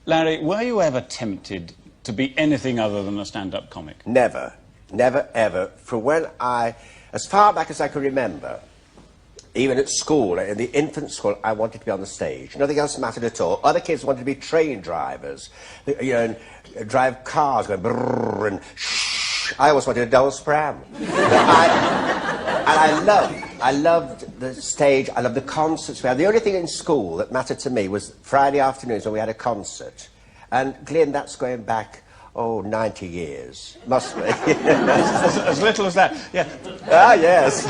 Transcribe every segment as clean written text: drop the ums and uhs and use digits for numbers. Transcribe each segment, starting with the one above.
Larry, were you ever tempted to be anything other than a stand-up comic? Never. Never, ever. From when as far back as I can remember, even at school, in the infant school, I wanted to be on the stage. Nothing else mattered at all. Other kids wanted to be train drivers, you know, and drive cars going brrrr and shh. I always wanted a doll's pram. I loved the stage. I loved the concerts we had. The only thing in school that mattered to me was Friday afternoons when we had a concert. And Glyn, that's going back, 90 years. Must be. as little as that, yeah. Ah, yes.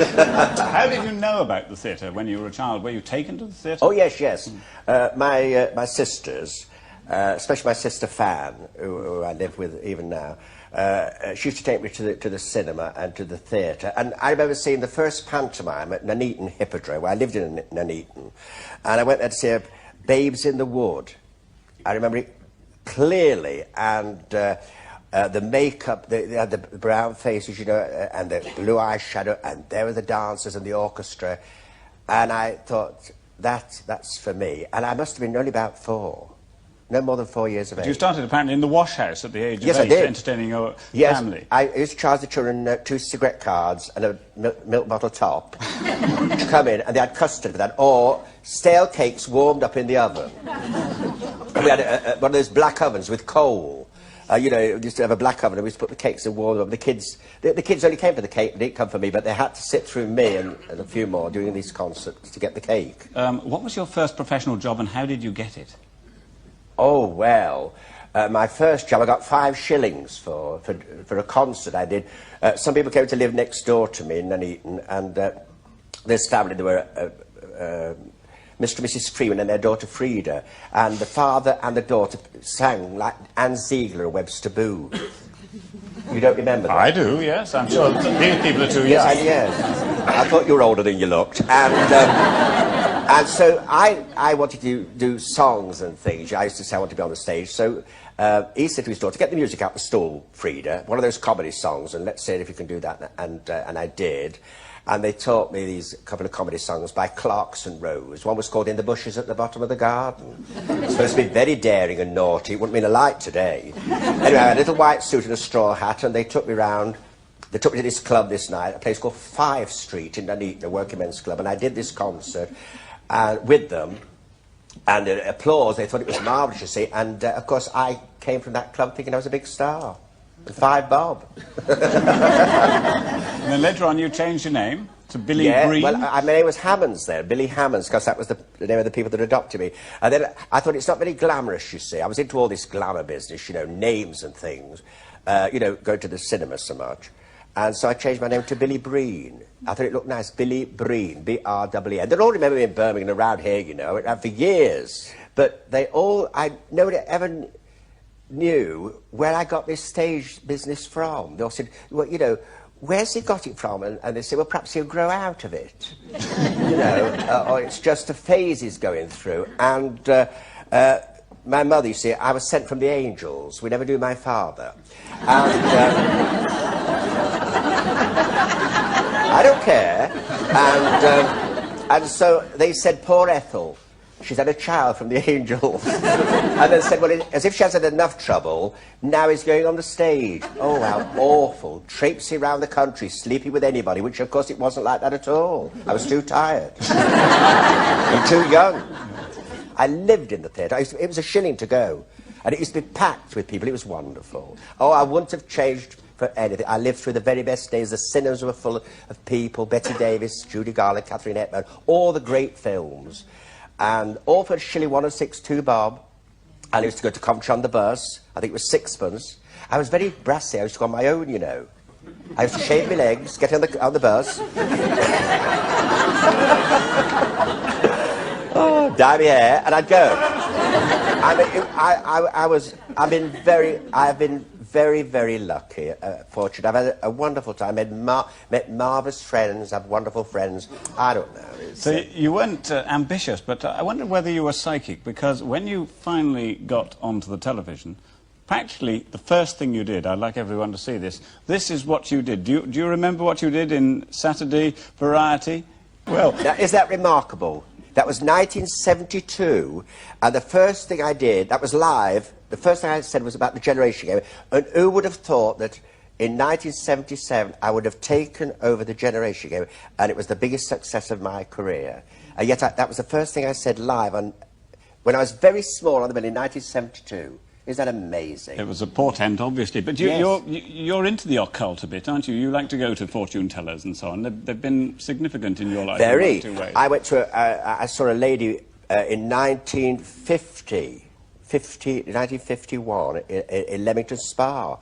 How did you know about the theatre when you were a child? Were you taken to the theatre? Oh, yes, yes. My sisters, especially my sister Fan, who I live with even now, she used to take me to the cinema and to the theatre. And I remember seeing the first pantomime at Nuneaton Hippodrome, where I lived in Nuneaton. And I went there to see Babes in the Wood. I remember it clearly, and the makeup, they had the brown faces, you know, and the blue eyeshadow, and there were the dancers and the orchestra. And I thought, that's for me. And I must have been only about 4. No more than 4 years of age. You started apparently in the wash house at the age of 8, yes, I did. Entertaining your family. Yes, I used to charge the children 2 cigarette cards and a milk bottle top to come in, and they had custard for that, or stale cakes warmed up in the oven. And we had one of those black ovens with coal. You know, we used to have a black oven, and we used to put the cakes in warm up. The kids only came for the cake, they didn't come for me, but they had to sit through me and a few more doing these concerts to get the cake. What was your first professional job, and how did you get it? Oh, well, my first job, I got 5 shillings for a concert I did. Some people came to live next door to me in Nuneaton, and this family, they were Mr. and Mrs. Freeman and their daughter Frida, and the father and the daughter sang like Anne Ziegler and Webster Booth. You don't remember that? I do, yes. I'm sure these people are too young. Yes. I thought you were older than you looked. And so I wanted to do songs and things. I used to say I wanted to be on the stage. So he said to his daughter, get the music out the stall, Frida, one of those comedy songs, and let's see if you can do that. And I did. And they taught me these couple of comedy songs by Clarkson Rose. One was called In the Bushes at the Bottom of the Garden. It's supposed to be very daring and naughty. It wouldn't mean a light today. Anyway, I had a little white suit and a straw hat, and they took me round. They took me to this club this night, a place called 5 Street in Nuneaton, a working men's club, and I did this concert with them. And applause, they thought it was marvellous, you see. And, of course, I came from that club thinking I was a big star. 5 bob. And then later on you changed your name to Billy Breen? Well, my name was Hammonds there, Billy Hammonds, because that was the name of the people that adopted me. And then I thought it's not very glamorous, you see. I was into all this glamour business, you know, names and things, you know, going to the cinema so much. And so I changed my name to Billy Breen. I thought it looked nice, Billy Breen, B-R-E-E-N. They all remember me in Birmingham, around here, you know, for years. But nobody ever knew where I got this stage business from. They all said, well, you know, where's he got it from? And they said, well, perhaps he'll grow out of it. You know, or it's just a phase he's going through. And my mother, you see, I was sent from the angels. We never knew my father. And I don't care. And so they said, poor Ethel. She's had a child from the angels. And then said, well, as if she hasn't had enough trouble, now he's going on the stage. Oh, how awful. Traipsing around the country, sleeping with anybody, which, of course, it wasn't like that at all. I was too tired. And too young. I lived in the theatre. It was a shilling to go. And it used to be packed with people. It was wonderful. Oh, I wouldn't have changed for anything. I lived through the very best days. The cinemas were full of people. Betty Davis, Judy Garland, Catherine Hepburn, all the great films. And all for a shilling 1 and 6, 2 bob. And I used to go to Coventry on the bus. I think it was 6pence. I was very brassy. I used to go on my own, you know. I used to shave my legs, get on the bus. Oh, dye my hair, and I'd go. I mean, I've been very, very lucky, fortunate. I've had a wonderful time. Met marvellous friends, have wonderful friends. I don't know. So you weren't ambitious, but I wonder whether you were psychic, because when you finally got onto the television, practically the first thing you did, I'd like everyone to see this, this is what you did. Do you remember what you did in Saturday Variety? Well, now, is that remarkable? That was 1972, and the first thing I did, that was live, the first thing I said was about the Generation Game, and who would have thought that in 1977 I would have taken over the Generation Game, and it was the biggest success of my career. And yet that was the first thing I said live when I was very small on the bill in 1972. Isn't that amazing? It was a portent, obviously. But you're into the occult a bit, aren't you? You like to go to fortune tellers and so on. They've been significant in your life Very. in 2 ways. I went to I saw a lady in 1951 in Leamington Spa.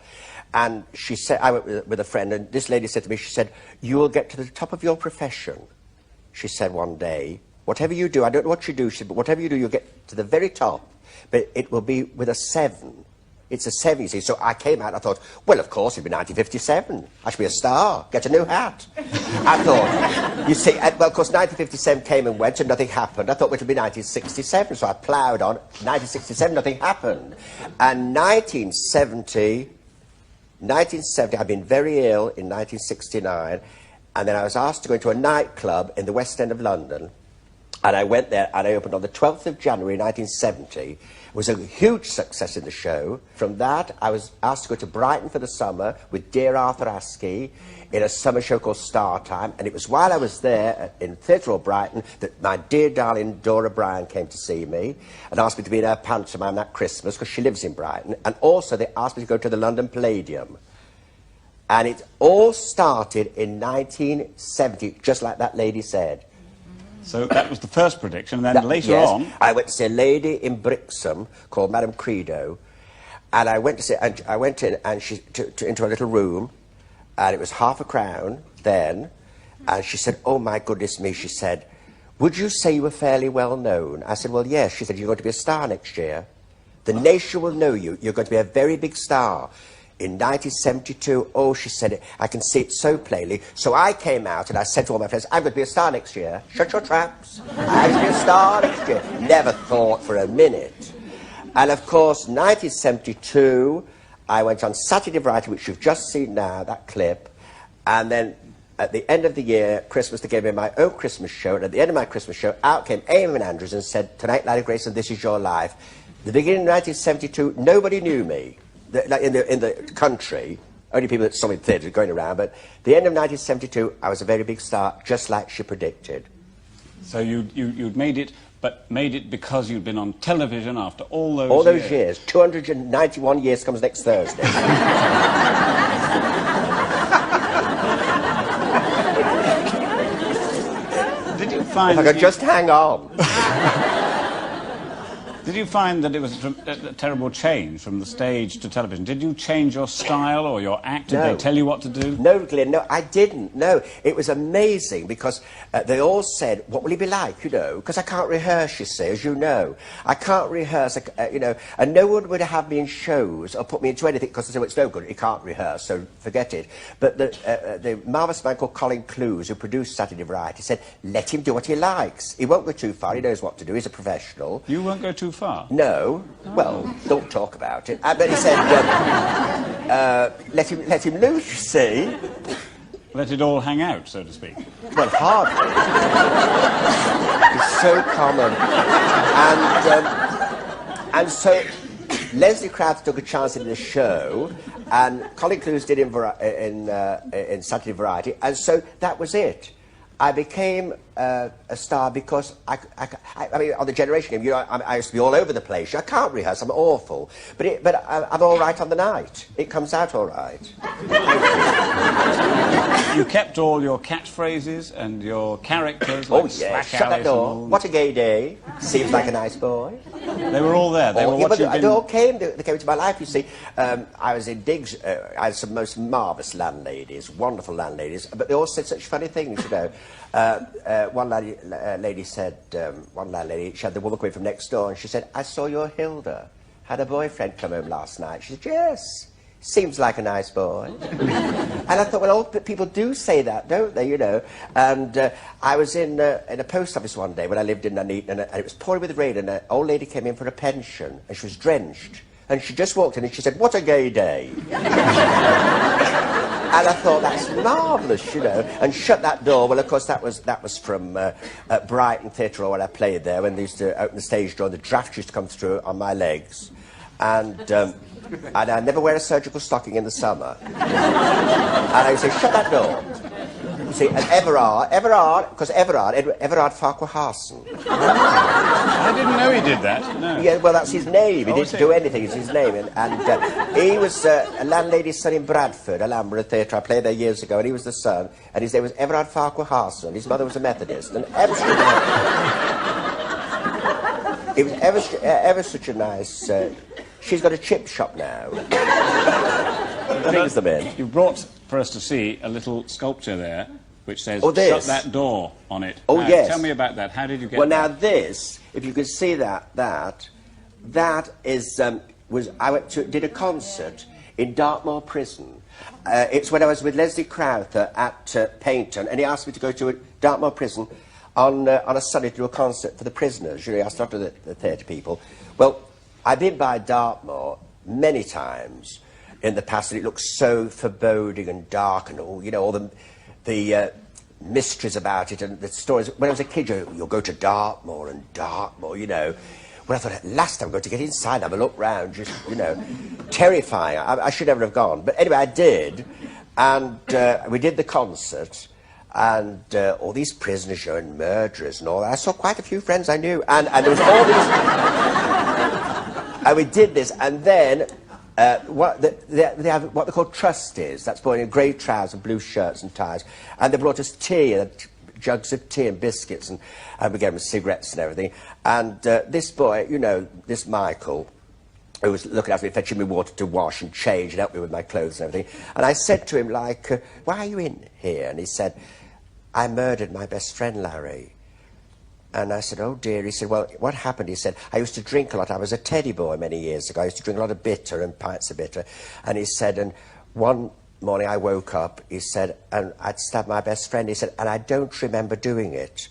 And she said, I went with a friend, and this lady said to me, she said, "You will get to the top of your profession," she said one day. "Whatever you do," I don't know what you do, she said, "but whatever you do, you'll get to the very top. But it will be with a 7. It's a 7, you see." So I came out, I thought, well, of course, it'd be 1957. I should be a star, get a new hat. I thought, you see, well, of course, 1957 came and went and nothing happened. I thought it would be 1967, so I ploughed on. 1967, nothing happened. And 1970, I'd been very ill in 1969, and then I was asked to go into a nightclub in the West End of London. And I went there, and I opened on the 12th of January 1970. It was a huge success in the show. From that, I was asked to go to Brighton for the summer with dear Arthur Askey in a summer show called Star Time. And it was while I was there in Theatre Royal Brighton that my dear darling Dora Bryan came to see me and asked me to be in her pantomime that Christmas, because she lives in Brighton. And also they asked me to go to the London Palladium. And it all started in 1970, just like that lady said. So that was the first prediction, and then later on... I went to see a lady in Brixham called Madame Credo, and I went to see, and I went in and she into a little room, and it was £half a crown then, and she said, "Oh my goodness me," she said, "would you say you were fairly well known?" I said, "Well, yes." She said, "You're going to be a star next year. The nation will know you. You're going to be a very big star." In 1972, oh, she said, I can see it so plainly. So I came out and I said to all my friends, "I'm going to be a star next year. Shut your traps. I'm going to be a star next year." Never thought for a minute. And of course, 1972, I went on Saturday Variety, which you've just seen now, that clip. And then at the end of the year, Christmas, they gave me my own Christmas show. And at the end of my Christmas show, out came Eamon Andrews and said, "Tonight, Larry Grayson, this is your life." The beginning of 1972, nobody knew me. In the country, only people that saw me in theatre going around, but the end of 1972, I was a very big star, just like she predicted. So you'd made it, but made it because you'd been on television after all those years. All those years. 291 years comes next Thursday. Did you find... If I could just hang on. Did you find that it was a terrible change from the stage to television? Did you change your style or your act? Did they tell you what to do? No, Glyn, no, I didn't. No, it was amazing because they all said, "What will he be like?" You know, because I can't rehearse, you see, as you know. I can't rehearse, you know, and no one would have me in shows or put me into anything because they said, "Well, it's no good, he can't rehearse, so forget it." But the marvellous man called Colin Clews, who produced Saturday Variety, said, "Let him do what he likes. He won't go too far, he knows what to do, he's a professional." You won't go too far? No. Oh. Well, don't talk about it. But he said, let him loose, you see. Let it all hang out, so to speak. Well, hardly. It's so common. And so Leslie Crowther took a chance in the show, and Colin Clews did in Saturday Variety, and so that was it. I became a star because I mean, on the Generation Game, you know, I used to be all over the place. I can't rehearse, I'm awful. But I'm all right on the night. It comes out all right. You kept all your catchphrases and your characters. Oh, like yeah, shut that door. What a gay day. Seems like a nice boy. They were all there. They were what you've been... They all came. They came into my life, you see. I was in digs. I had some most marvellous landladies, wonderful landladies, but they all said such funny things, you know. One lady said, one landlady, she had the woman coming from next door, and she said, "I saw your Hilda had a boyfriend come home last night." She said, "Yes, seems like a nice boy." And I thought, well, all people do say that, don't they, you know? And I was in a post office one day when I lived in Nuneaton, and it was pouring with rain, and an old lady came in for a pension, and she was drenched. And she just walked in and she said, "What a gay day." And I thought, that's marvellous, you know, and shut that door. Well, of course, that was from at Brighton Theatre, or when I played there, when they used to open the stage door, the draft used to come through on my legs. And I never wear a surgical stocking in the summer. And I would say, shut that door. You see, and Everard, because Everard Farquharson. I didn't know he did that, no. Yeah, well, that's his name. He didn't do anything, it's his name. And he was a landlady's son in Bradford, Alhambra Theatre. I played there years ago, and he was the son, and his name was Everard Farquharson. His mother was a Methodist, and it was ever such a nice... she's got a chip shop now. Brings them in. You brought for us to see a little sculpture there, which says, oh, shut that door on it. Oh, now, yes. Tell me about that. How did you get well, that? now this, if you could see that is, I did a concert in Dartmoor Prison. It's when I was with Leslie Crowther at Paynton, and he asked me to go to Dartmoor Prison on a Sunday to do a concert for the prisoners. You know, he asked after the theatre people. Well, I've been by Dartmoor many times in the past, and it looks so foreboding and dark, and all, you know, all the mysteries about it and the stories. When I was a kid, you'll go to Dartmoor, you know. Well, I thought, at last I'm going to get inside and have a look round, just, you know, terrifying. I should never have gone. But anyway, I did, and we did the concert, and all these prisoners, you know, and murderers and all that. I saw quite a few friends I knew, and there was all these... And we did this, and then they have what they call trustees. That's boy in grey trousers, blue shirts and ties. And they brought us tea, jugs of tea and biscuits, and we gave them cigarettes and everything. And this boy, you know, this Michael, who was looking after me, fetching me water to wash and change and help me with my clothes and everything. And I said to him, like, why are you in here? And he said, I murdered my best friend, Larry. And I said, oh dear. He said, well, what happened? He said, I used to drink a lot. I was a teddy boy many years ago. I used to drink a lot of bitter and pints of bitter. And he said, and one morning I woke up, he said, and I'd stabbed my best friend. He said, and I don't remember doing it.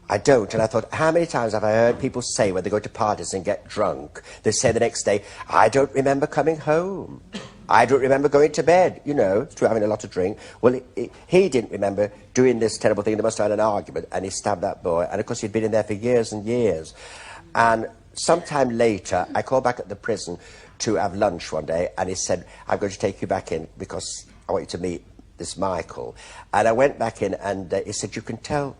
I don't. And I thought, how many times have I heard people say when they go to parties and get drunk, they say the next day, I don't remember coming home. I don't remember going to bed, you know, through having a lot of drink. Well, he didn't remember doing this terrible thing. They must have had an argument, and he stabbed that boy. And, of course, he'd been in there for years and years. And sometime later, I called back at the prison to have lunch one day, and he said, I'm going to take you back in because I want you to meet this Michael. And I went back in, and he said, you can tell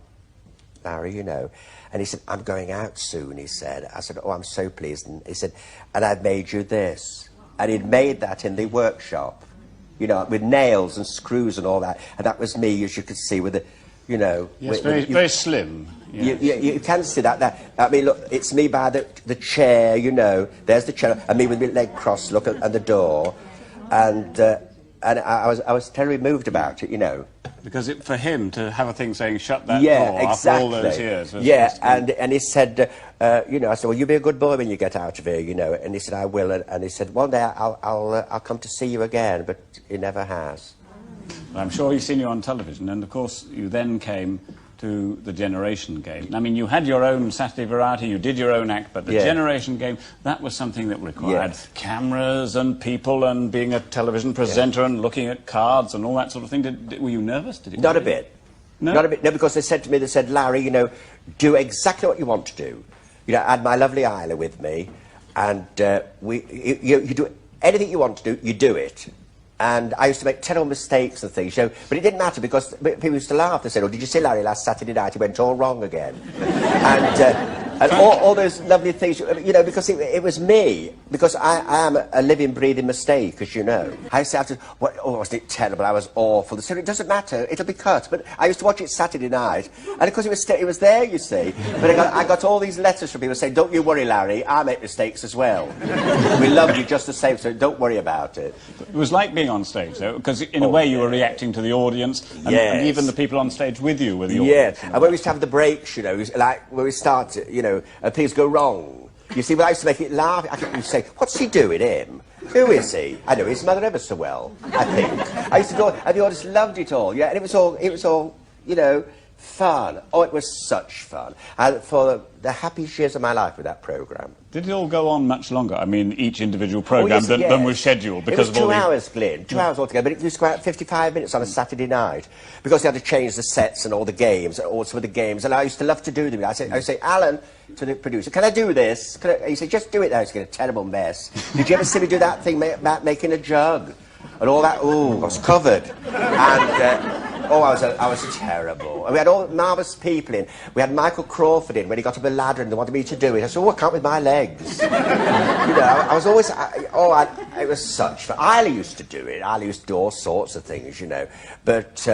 Larry, you know. And he said, I'm going out soon, he said. I said, oh, I'm so pleased. And he said, and I've made you this. And he'd made that in the workshop, you know, with nails and screws and all that. And that was me, as you could see, with the, you know... Yes, very slim. Yes. You can see that. I mean, look, it's me by the chair, you know. There's the chair, and me with my leg crossed, look at the door. And I was terribly moved about it, you know. Because for him to have a thing saying, shut that yeah, door exactly. after all those years... Yeah, and he said, you know, I said, well, you be a good boy when you get out of here, you know. And he said, I will. And he said, one day I'll come to see you again, but he never has. I'm sure he's seen you on television, and of course you then came to the Generation Game. I mean, you had your own Saturday Variety, you did your own act, but the Generation Game, that was something that required cameras and people and being a television presenter and looking at cards and all that sort of thing. Were you nervous? Not a bit. No? Not a bit. No, because they said to me, they said, Larry, you know, do exactly what you want to do. You know, I had my lovely Isla with me, and you do anything you want to do, you do it. And I used to make terrible mistakes and things, you know, but it didn't matter because people used to laugh. They said, oh, did you see Larry last Saturday night? He went all wrong again. And all those lovely things, you know, because it was me. Because I am a living, breathing mistake, as you know. I used to have to, wasn't it terrible? I was awful. They said, it doesn't matter, it'll be cut. But I used to watch it Saturday night. And of course it was there, you see. But I got all these letters from people saying, don't you worry, Larry, I make mistakes as well. We love you just the same, so don't worry about it. It was like being on stage, though, because in a way you were reacting to the audience, and even the people on stage with you were the audience. Yeah, and when we used to have the breaks, you know, like when we start, you know, and things go wrong. You see, when I used to make it laugh, I used to say, what's he doing, him? Who is he? I know his mother ever so well, I think. I used to go, and the audience loved it all, yeah, and it was all, you know, Fun. Oh, it was such fun. And for the happiest years of my life with that programme. Did it all go on much longer? I mean, each individual programme yes. than was scheduled because it was of all 2 hours, Glyn. 2 hours altogether, but it used to go out 55 minutes on a Saturday night because they had to change the sets and all the games, all some of the games, and I used to love to do them. I say, Alan, to the producer, can I do this? He said, just do it now. It's going to be a terrible mess. Did you ever see me do that thing about making a jug? And all that, ooh, I was covered. And, oh, I was terrible. And we had all marvellous people in. We had Michael Crawford in when he got up a ladder and they wanted me to do it. I said, oh, I can't with my legs. You know, I was always, it was such fun. Isla used to do it. Isla used to do all sorts of things, you know. But,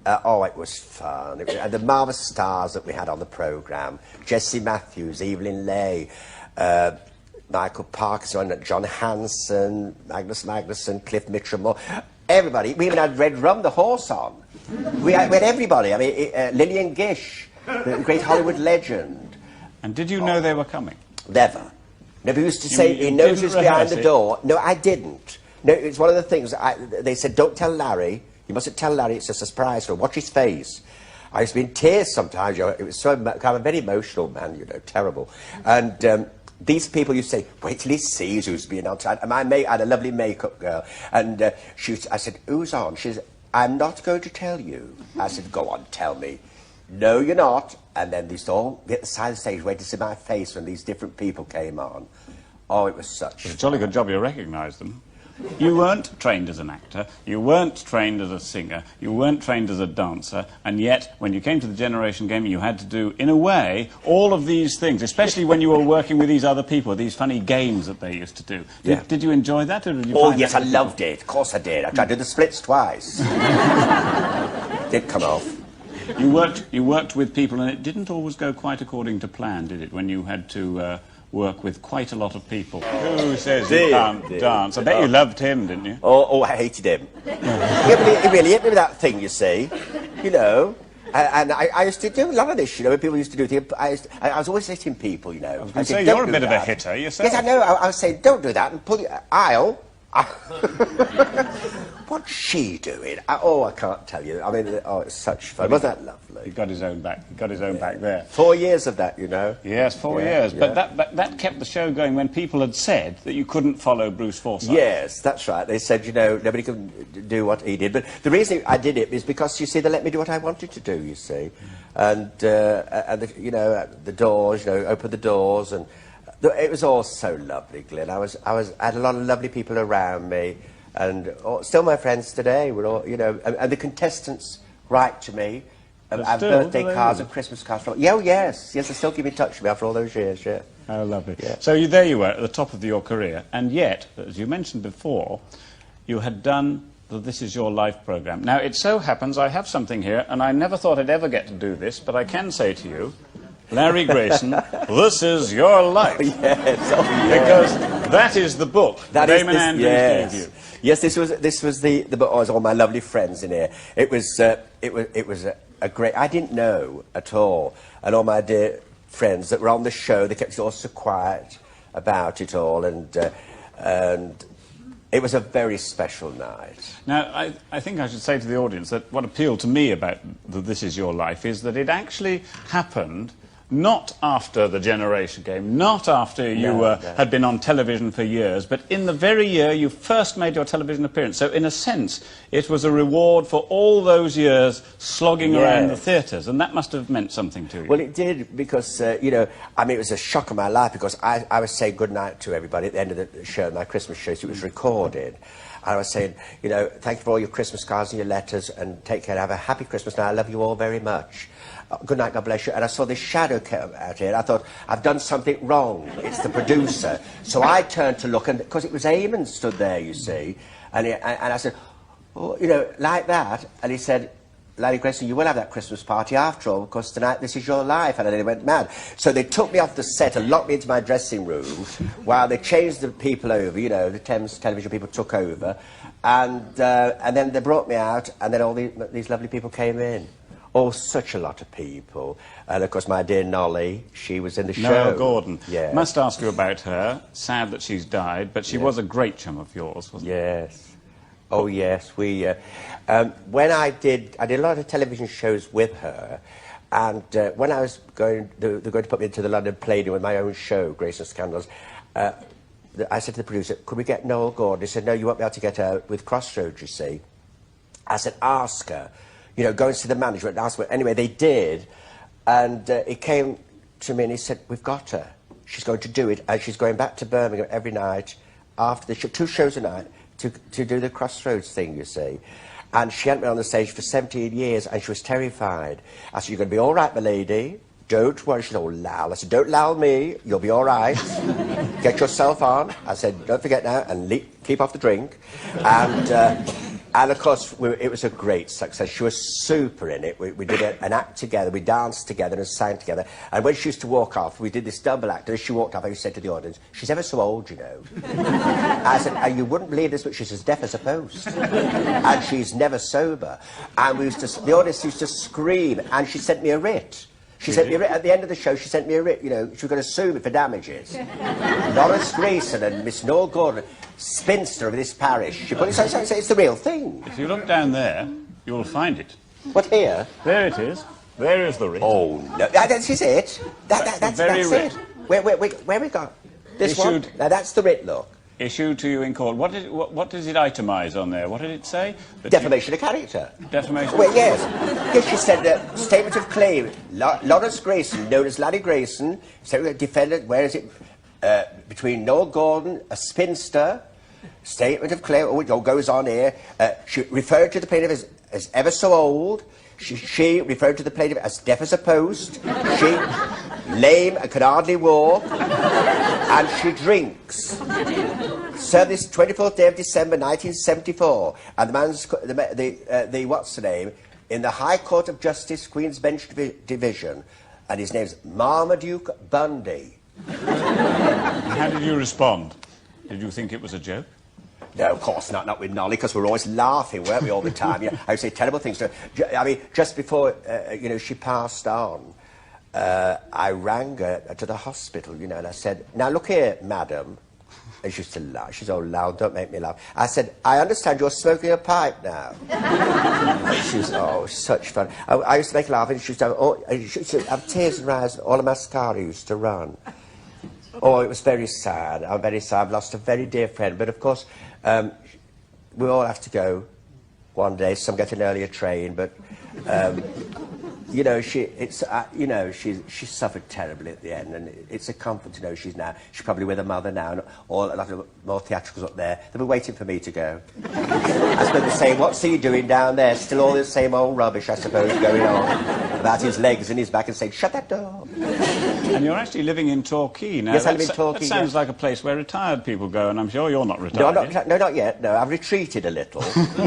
oh, it was fun. And the marvellous stars that we had on the programme. Jessie Matthews, Evelyn Leigh, Michael Parkinson, John Hanson, Magnus Magnusson, Cliff Mitchell, everybody. We even had Red Rum, the horse, on. We had everybody. I mean, Lillian Gish, the great Hollywood legend. And did you know they were coming? Never. Never used to say, he knows who's behind the door. No, I didn't. No, it's one of the things, they said, don't tell Larry. You mustn't tell Larry, it's a surprise for him. Watch his face. I used to be in tears sometimes. You know, it was so kind of a very emotional man, you know, terrible. And these people used to say, wait till he sees who's being on. And my mate had a lovely makeup girl. And I said, who's on? She said, I'm not going to tell you. I said, go on, tell me. No, you're not. And then they used to all be at the side of the stage waiting to see my face when these different people came on. Oh, it was such It's a jolly good job you recognised them. You weren't trained as an actor, you weren't trained as a singer, you weren't trained as a dancer, and yet, when you came to the Generation Game, you had to do, in a way, all of these things, especially when you were working with these other people, these funny games that they used to do. Did you enjoy that, or did you find yes, I loved it. Of course I did. I tried to do the splits twice. Did come off. You worked with people, and it didn't always go quite according to plan, did it, when you had to work with quite a lot of people? Who says he can't dance? I bet you loved him, didn't you? Oh, I hated him. He really hit me with that thing, you see. You know. And I used to do a lot of this, you know, when people used to do things. I was always hitting people, you know. I was going to say, you're a bit of a hitter yourself. Yes, I know. I was saying, don't do that, and pull your aisle. What's she doing? I can't tell you. I mean, oh, it's such fun. Wasn't that lovely? He got his own back. He got his own back there. 4 years of that, you know. Yes, 4 years. But that kept the show going when people had said that you couldn't follow Bruce Forsyth. Yes, that's right. They said, you know, nobody could do what he did. But the reason I did it is because, you see, they let me do what I wanted to do, you see. And you know, the doors, you know, open the doors, and it was all so lovely, Glyn. I had a lot of lovely people around me, and still my friends today. We're all, you know, and the contestants write to me, have birthday cards and Christmas cards. Yes, they still keep in touch with me after all those years. Yeah. How lovely. Yeah. So there you were at the top of your career, and yet, as you mentioned before, you had done the This Is Your Life programme. Now, it so happens I have something here, and I never thought I'd ever get to do this, but I can say to you, Larry Grayson, This Is Your Life. Yes, Because that is the book that Damon Andrews gave you. Yes, this was the book. Oh, it was all my lovely friends in here. It was a great. I didn't know at all, and all my dear friends that were on the show, they kept all so quiet about it all, and it was a very special night. Now, I think I should say to the audience that what appealed to me about the This Is Your Life is that it actually happened not after the Generation Game, not after you had been on television for years, but in the very year you first made your television appearance. So, in a sense, it was a reward for all those years slogging around the theatres, and that must have meant something to you. Well, it did, because, you know, I mean, it was a shock of my life, because I was saying goodnight to everybody at the end of the show, my Christmas show, so it was recorded. And I was saying, you know, thank you for all your Christmas cards and your letters, and take care, have a happy Christmas, and I love you all very much. Good night, God bless you. And I saw this shadow come out here, and I thought, I've done something wrong. It's the producer. So I turned to look, and because it was Eamon stood there, you see, and I said, oh, you know, like that. And he said, Larry Grayson, you will have that Christmas party after all, because tonight This Is Your Life. And then he went mad. So they took me off the set and locked me into my dressing room while they changed the people over, you know, the Thames television people took over. And then they brought me out, and then all these lovely people came in. Oh, such a lot of people. And, of course, my dear Nolly, she was in the show. Noel Gordon. Yeah. Must ask you about her. Sad that she's died, but she was a great chum of yours, wasn't she? Yes. Oh, yes, we... when I did a lot of television shows with her, and when I was going... They were going to put me into the London Palladium with my own show, Grayson Scandals, I said to the producer, could we get Noel Gordon? He said, no, you won't be able to get her with Crossroads, you see. I said, ask her. You know, go and see the management and ask her. Anyway, they did, and he came to me and he said, we've got her. She's going to do it, and she's going back to Birmingham every night after the show, 2 shows a night, to do the Crossroads thing, you see. And she hadn't been on the stage for 17 years, and she was terrified. I said, you're going to be all right, my lady. Don't worry. She said, oh, lowl. I said, don't lowl me. You'll be all right. Get yourself on. I said, don't forget now, and keep off the drink. And of course, it was a great success. She was super in it. We did an act together. We danced together and sang together. And when she used to walk off, we did this double act. And as she walked off, I said to the audience, she's ever so old, you know. I said, and you wouldn't believe this, but she's as deaf as a post. And she's never sober. And the audience used to scream. And she sent me a writ. She sent me a writ. At the end of the show, she sent me a writ. You know, she was going to sue me for damages. Larry Grayson and Miss Noel Gordon, spinster of this parish. She put it, so it's the real thing. If you look down there, you'll find it. What, here? There it is. There is the writ. Oh, no. This is it. That's writ. it. Where we got? This one? Now, that's the writ, look. Issued to you in court. What does it itemise on there? What did it say? Defamation of character. Defamation? Well, yes. Yes, she said, statement of claim. Lawrence Grayson, known as Larry Grayson, defendant, where is it? Between Noel Gordon, a spinster, statement of claim, goes on here. She referred to the plaintiff as ever so old. She referred to the plaintiff as deaf as a post. She, lame and can hardly walk. And she drinks. Served this 24th day of December 1974. And the man's, what's the name? In the High Court of Justice, Queen's Bench Division. And his name's Marmaduke Bundy. How did you respond? Did you think it was a joke? No, of course not with Nolly, because we're always laughing, weren't we, all the time? You know, I would say terrible things to her. I mean, just before, you know, she passed on, I rang her to the hospital, you know, and I said, now look here, madam. And she used to laugh. She's all loud, don't make me laugh. I said, I understand you're smoking a pipe now. She was, oh, such fun. I used to make her laugh, and she used to have tears in her eyes, all the mascara used to run. Oh, it was very sad. I'm very sad. I've lost a very dear friend. But, of course, we all have to go one day. Some get an earlier train, but... you know, she suffered terribly at the end, and it's a comfort to know she's probably with her mother now, and a lot of more theatricals up there. They'll be waiting for me to go. I suppose they're saying, what's he doing down there? Still all the same old rubbish, I suppose, going on about his legs and his back, and saying, shut that door. And you're actually living in Torquay now. Yes, I live in Torquay. That sounds like a place where retired people go, and I'm sure you're not retired. No, not yet. No, I've retreated a little,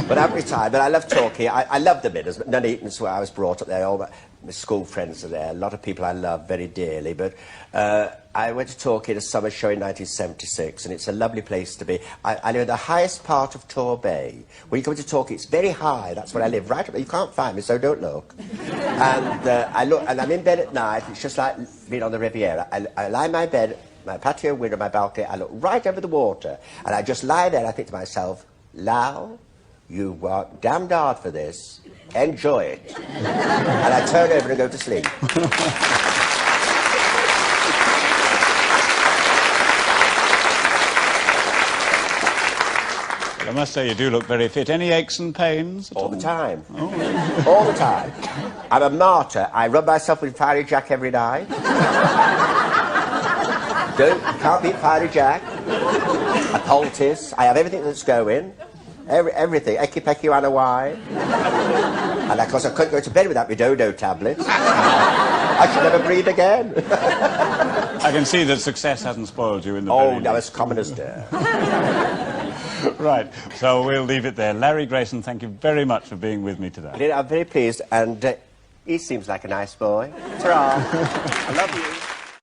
but I'm retired. But I love Torquay. I love the Midlands. Nuneaton's where I was brought up there. All my school friends are there. A lot of people I love very dearly. But I went to Torquay at a summer show in 1976, and it's a lovely place to be. I live in the highest part of Torbay. When you come to Torquay, it's very high. That's where I live, right up there. You can't find me, so don't look. And I look, and I'm in bed at night. It's just like being on the Riviera. I lie in my bed, my patio window, my balcony. I look right over the water, and I just lie there and I think to myself, Lau, you worked damned hard for this. Enjoy it. And I turn over and go to sleep. I must say, you do look very fit. Any aches and pains? All the time. Oh. All the time. I'm a martyr. I rub myself with Fiery Jack every night. Can't beat Fiery Jack. A poultice. I have everything that's going. Everything. Ecky Pecky Anna wine. And of course I couldn't go to bed without my dodo tablets. I should never breathe again. I can see that success hasn't spoiled you in the Oh, no, as common as dirt. Right, so we'll leave it there. Larry Grayson, thank you very much for being with me today. I'm very pleased, and he seems like a nice boy. Ta-ra. I love you.